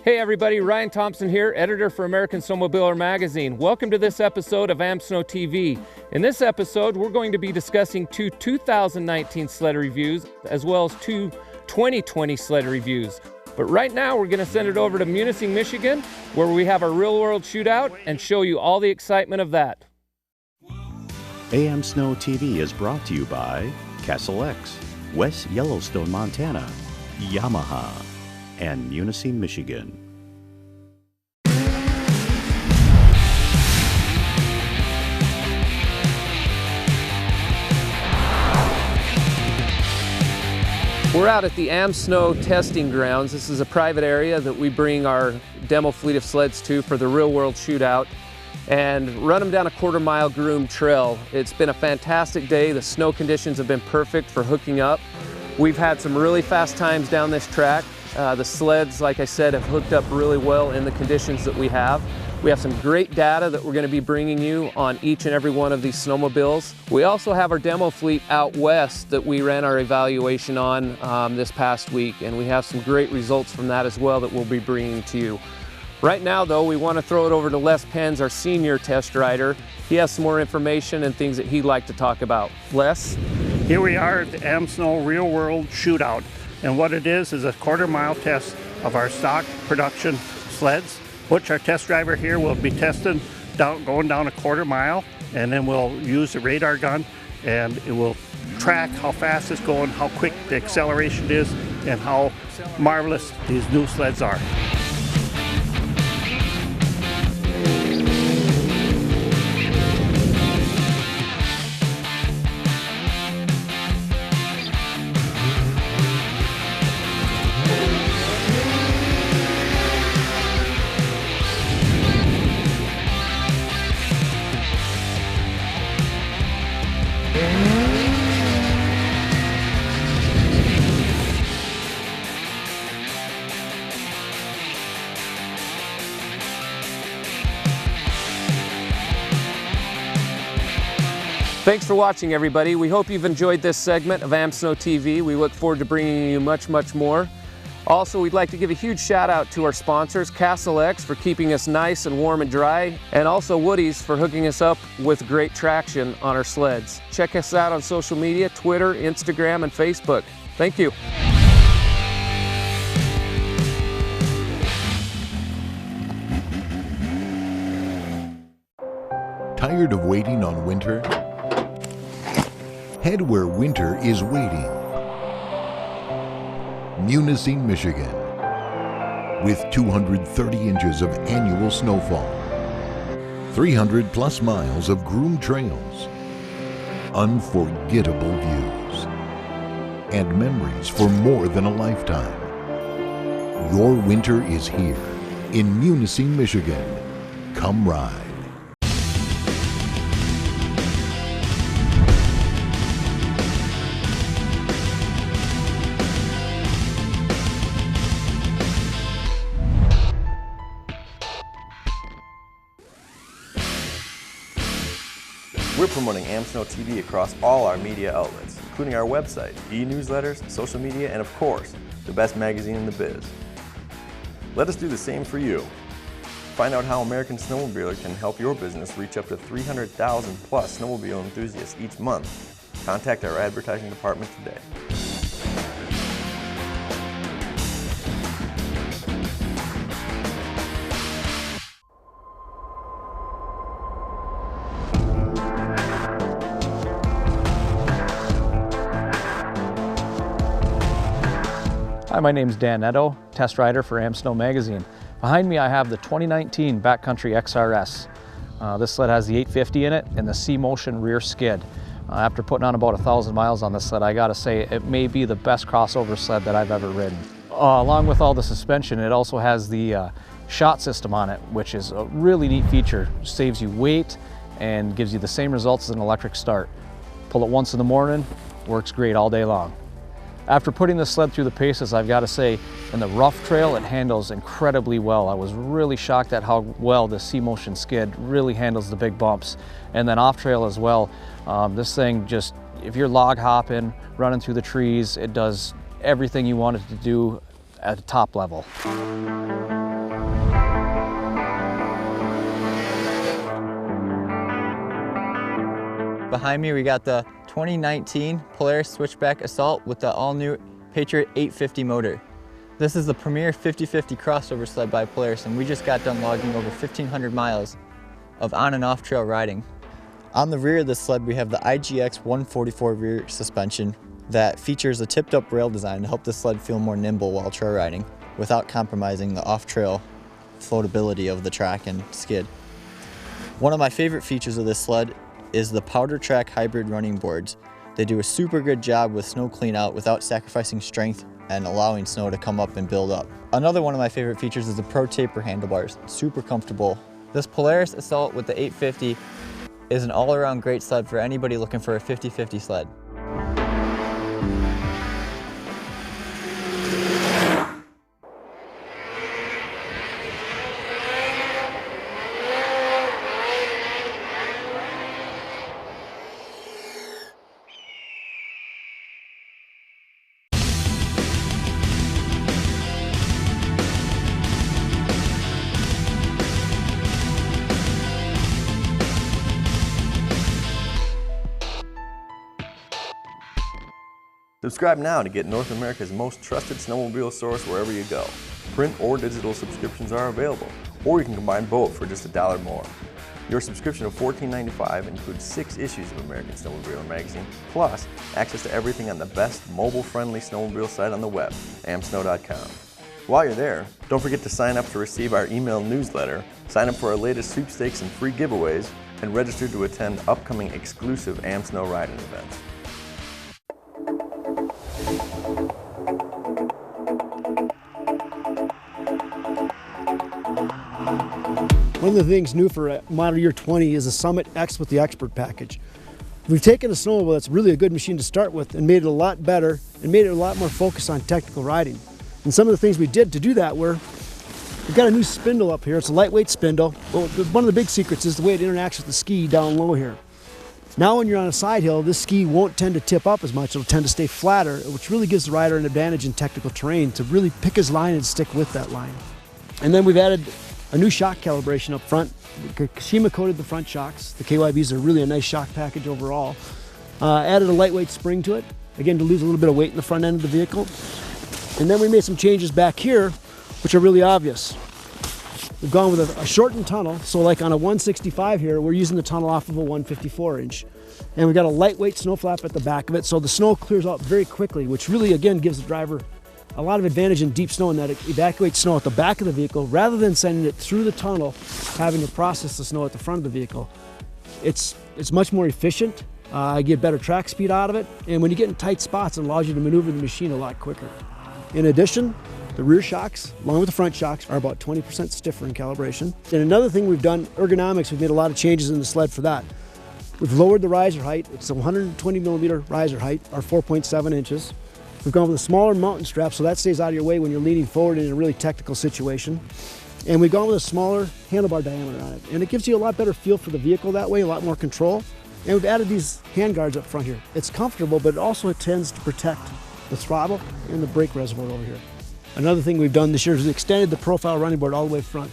Hey everybody, Ryan Thompson here, editor for American Snowmobiler Magazine. Welcome to this episode of AmSnow TV. In this episode, we're going to be discussing two 2019 sled reviews, as well as two 2020 sled reviews. But right now, we're going to send it over to Munising, Michigan, where we have our real-world shootout and show you all the excitement of that. AmSnow TV is brought to you by Castle X, West Yellowstone, Montana, Yamaha, and Munising, Michigan. We're out at the AmSnow testing grounds. This is a private area that we bring our demo fleet of sleds to for the real-world shootout and run them down a quarter-mile groomed trail. It's been a fantastic day. The snow conditions have been perfect for hooking up. We've had some really fast times down this track. The sleds, like I said, have hooked up really well in the conditions that we have. We have some great data that we're going to be bringing you on each and every one of these snowmobiles. We also have our demo fleet out west that we ran our evaluation on this past week, and we have some great results from that as well that we'll be bringing to you. Right now, though, we want to throw it over to Les Penz, our senior test rider. He has some more information and things that he'd like to talk about. Les? Here we are at the AmSnow Real World Shootout, and what it is a quarter-mile test of our stock production sleds, which our test driver here will be testing going down a quarter mile, and then we'll use the radar gun and it will track how fast it's going, how quick the acceleration is, and how marvelous these new sleds are. Thanks for watching, everybody. We hope you've enjoyed this segment of AmSnow TV. We look forward to bringing you much, much more. Also, we'd like to give a huge shout out to our sponsors, Castle X for keeping us nice and warm and dry, and also Woody's for hooking us up with great traction on our sleds. Check us out on social media, Twitter, Instagram, and Facebook. Thank you. Tired of waiting on winter? Head where winter is waiting. Munising, Michigan. With 230 inches of annual snowfall, 300 plus miles of groomed trails, unforgettable views, and memories for more than a lifetime. Your winter is here in Munising, Michigan. Come ride. We're promoting AmSnow TV across all our media outlets, including our website, e-newsletters, social media, and of course, the best magazine in the biz. Let us do the same for you. Find out how American Snowmobiler can help your business reach up to 300,000 plus snowmobile enthusiasts each month. Contact our advertising department today. Hi, my name is Dan Netto, test rider for AmSnow Magazine. Behind me I have the 2019 Backcountry XRS. This sled has the 850 in it and the C-Motion rear skid. After putting on about 1,000 miles on this sled, I gotta say it may be the best crossover sled that I've ever ridden. Along with all the suspension, it also has the shot system on it, which is a really neat feature. Saves you weight and gives you the same results as an electric start. Pull it once in the morning, works great all day long. After putting the sled through the paces, I've got to say, in the rough trail, it handles incredibly well. I was really shocked at how well the C-Motion skid really handles the big bumps. And then off trail as well, this thing just, if you're log hopping, running through the trees, it does everything you want it to do at the top level. Behind me we got the 2019 Polaris Switchback Assault with the all-new Patriot 850 motor. This is the premier 50/50 crossover sled by Polaris, and we just got done logging over 1,500 miles of on and off trail riding. On the rear of this sled we have the IGX 144 rear suspension that features a tipped up rail design to help the sled feel more nimble while trail riding without compromising the off-trail floatability of the track and skid. One of my favorite features of this sled is the Powder Track hybrid running boards. They do a super good job with snow clean out without sacrificing strength and allowing snow to come up and build up. Another one of my favorite features is the Pro Taper handlebars. Super comfortable. This Polaris Assault with the 850 is an all-around great sled for anybody looking for a 50/50 sled. Subscribe now to get North America's most trusted snowmobile source wherever you go. Print or digital subscriptions are available, or you can combine both for just $1 more. Your subscription of $14.95 includes 6 issues of American Snowmobiler magazine, plus access to everything on the best mobile-friendly snowmobile site on the web, amsnow.com. While you're there, don't forget to sign up to receive our email newsletter, sign up for our latest sweepstakes and free giveaways, and register to attend upcoming exclusive AmSnow riding events. One of the things new for model year 20 is the Summit X with the Expert package. We've taken a snowmobile that's really a good machine to start with and made it a lot better and made it a lot more focused on technical riding. And some of the things we did to do that were, we've got a new spindle up here. It's a lightweight spindle. Well, one of the big secrets is the way it interacts with the ski down low here. Now when you're on a side hill, this ski won't tend to tip up as much. It'll tend to stay flatter, which really gives the rider an advantage in technical terrain to really pick his line and stick with that line. And then we've added a new shock calibration up front. Kashima coated the front shocks. The KYBs are really a nice shock package overall. Added a lightweight spring to it, again to lose a little bit of weight in the front end of the vehicle. And then we made some changes back here, which are really obvious. We've gone with a shortened tunnel, so like on a 165 here, we're using the tunnel off of a 154 inch. And we've got a lightweight snow flap at the back of it, so the snow clears out very quickly, which really, again, gives the driver a lot of advantage in deep snow in that it evacuates snow at the back of the vehicle rather than sending it through the tunnel, having to process the snow at the front of the vehicle. It's much more efficient. I get better track speed out of it, and when you get in tight spots, it allows you to maneuver the machine a lot quicker. In addition, the rear shocks, along with the front shocks, are about 20% stiffer in calibration. And another thing we've done, ergonomics, we've made a lot of changes in the sled for that. We've lowered the riser height. It's a 120 millimeter riser height, or 4.7 inches. We've gone with a smaller mountain strap, so that stays out of your way when you're leaning forward in a really technical situation. And we've gone with a smaller handlebar diameter on it. And it gives you a lot better feel for the vehicle that way, a lot more control. And we've added these hand guards up front here. It's comfortable, but it also tends to protect the throttle and the brake reservoir over here. Another thing we've done this year is we extended the profile running board all the way front.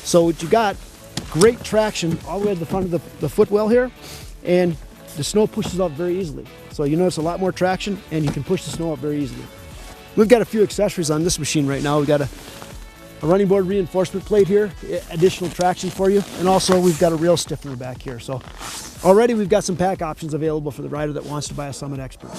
So what you got, great traction all the way to the front of the footwell here, and the snow pushes up very easily. So you notice a lot more traction, and you can push the snow up very easily. We've got a few accessories on this machine right now. We've got a running board reinforcement plate here, additional traction for you, and also we've got a rail stiffener back here. So already we've got some pack options available for the rider that wants to buy a Summit Expert.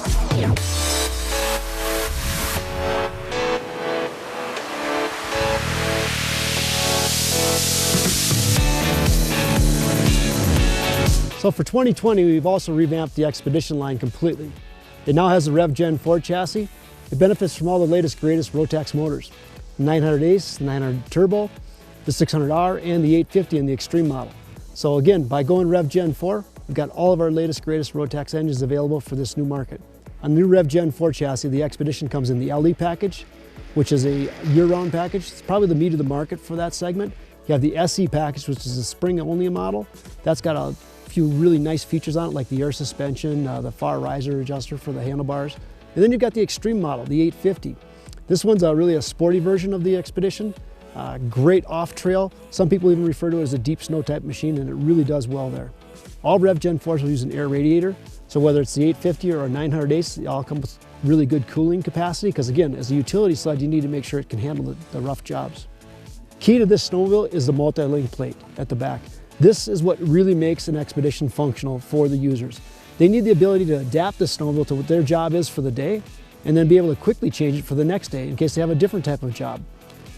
So for 2020, we've also revamped the Expedition line completely. It now has the Rev Gen 4 chassis. It benefits from all the latest, greatest Rotax motors. The 900 Ace, the 900 Turbo, the 600R, and the 850 in the Extreme model. So again, by going Rev Gen 4, we've got all of our latest, greatest Rotax engines available for this new market. On the new Rev Gen 4 chassis, the Expedition comes in the LE package, which is a year-round package. It's probably the meat of the market for that segment. You have the SE package, which is a spring-only model. That's got a few really nice features on it, like the air suspension, the far riser adjuster for the handlebars. And then you've got the Extreme model, the 850. This one's really a sporty version of the Expedition. Great off-trail. Some people even refer to it as a deep snow type machine, and it really does well there. All Rev Gen 4s will use an air radiator. So whether it's the 850 or a 900 Ace, they all come with really good cooling capacity, because again, as a utility sled, you need to make sure it can handle the rough jobs. Key to this snowmobile is the multi-link plate at the back. This is what really makes an Expedition functional for the users. They need the ability to adapt the snowmobile to what their job is for the day, and then be able to quickly change it for the next day in case they have a different type of job.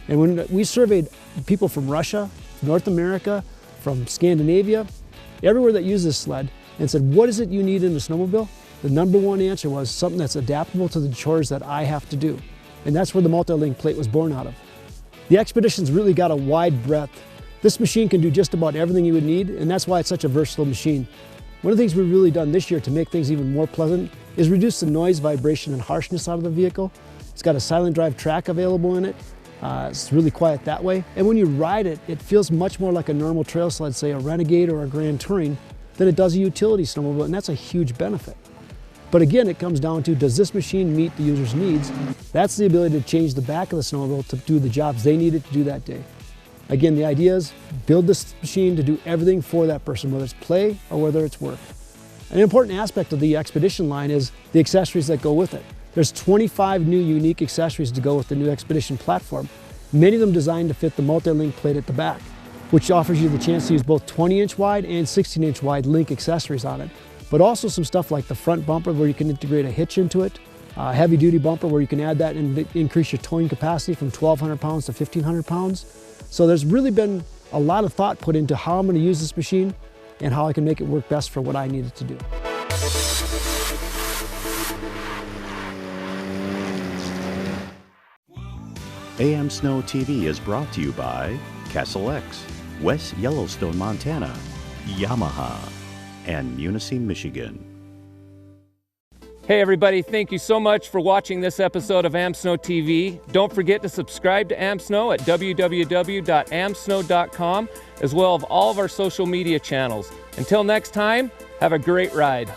And when we surveyed people from Russia, North America, from Scandinavia, everywhere that uses this sled, and said, what is it you need in a snowmobile? The number one answer was something that's adaptable to the chores that I have to do. And that's where the multi-link plate was born out of. The Expedition's really got a wide breadth. This machine can do just about everything you would need, and that's why it's such a versatile machine. One of the things we've really done this year to make things even more pleasant is reduce the noise, vibration, and harshness out of the vehicle. It's got a silent drive track available in it. It's really quiet that way. And when you ride it, it feels much more like a normal trail sled, say a Renegade or a Grand Touring, than it does a utility snowmobile, and that's a huge benefit. But again, it comes down to, does this machine meet the user's needs? That's the ability to change the back of the snowmobile to do the jobs they need it to do that day. Again, the idea is build this machine to do everything for that person, whether it's play or whether it's work. An important aspect of the Expedition line is the accessories that go with it. There's 25 new unique accessories to go with the new Expedition platform, many of them designed to fit the multi-link plate at the back, which offers you the chance to use both 20-inch wide and 16-inch wide link accessories on it, but also some stuff like the front bumper where you can integrate a hitch into it, a heavy-duty bumper where you can add that and increase your towing capacity from 1,200 pounds to 1,500 pounds. So there's really been a lot of thought put into how I'm going to use this machine and how I can make it work best for what I need it to do. AmSnow TV is brought to you by Castle X, West Yellowstone, Montana, Yamaha, and Munising, Michigan. Hey everybody, thank you so much for watching this episode of AmSnow TV. Don't forget to subscribe to AmSnow at www.amsnow.com, as well as all of our social media channels. Until next time, have a great ride.